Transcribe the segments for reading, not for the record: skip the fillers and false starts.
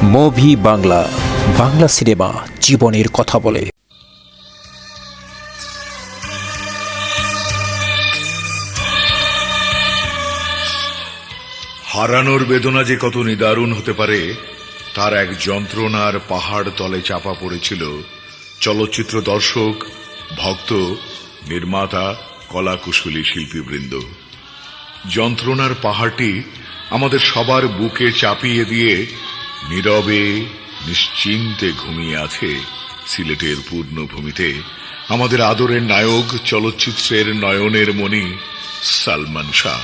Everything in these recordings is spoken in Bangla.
মুভি বাংলা, বাংলা সিনেমা জীবনের কথা বলে। হারানোর বেদনা যে কত নিদারুণ হতে পারে তার এক যন্ত্রণার পাহাড় তলে চাপা পড়েছিল চলচ্চিত্র দর্শক, ভক্ত, নির্মাতা, কলাকুশলী শিল্পীবৃন্দ। যন্ত্রণার পাহাড়টি আমাদের সবার বুকে চাপিয়ে দিয়ে নীরবে নিশ্চিন্তে ঘুমিয়ে আছে সিলেটের পূর্ণভূমিতে আমাদের আদরের নায়ক, চলচ্চিত্রের নয়নের মণি সালমান শাহ।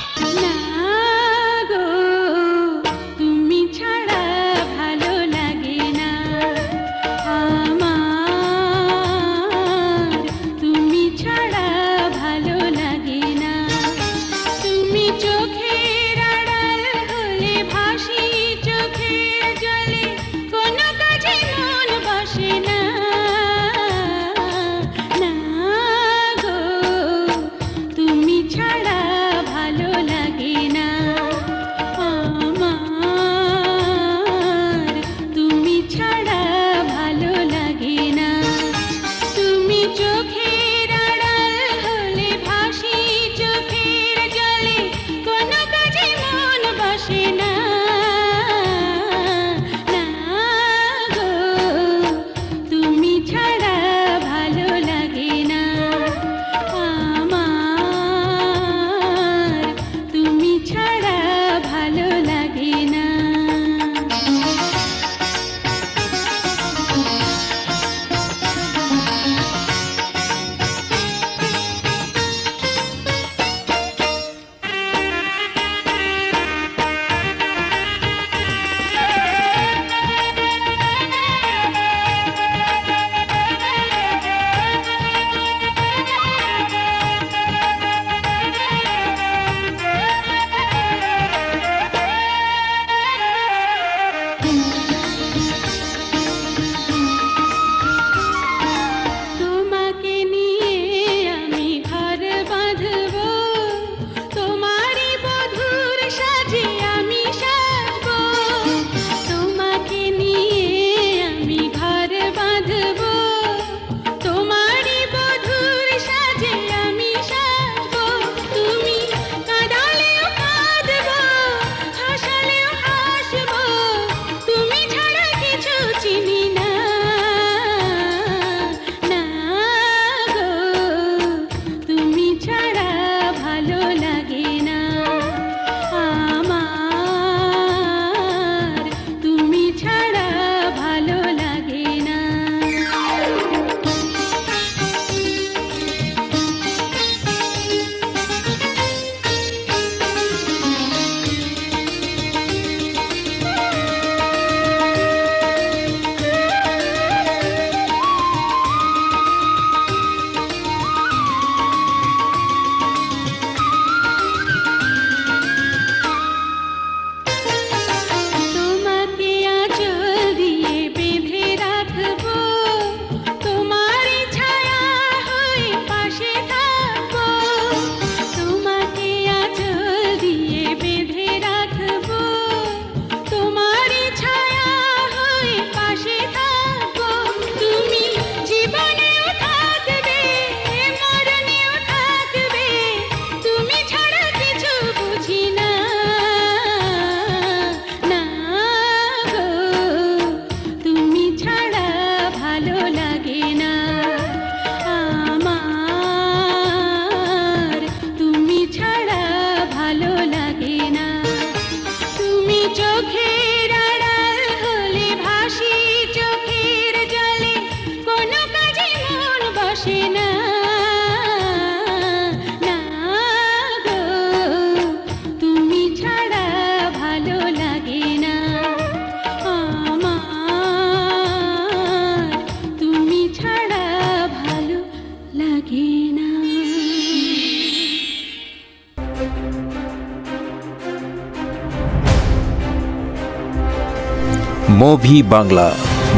মুভি বাংলা,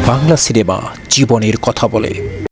বাংলা সিনেমা জীবনের কথা বলে।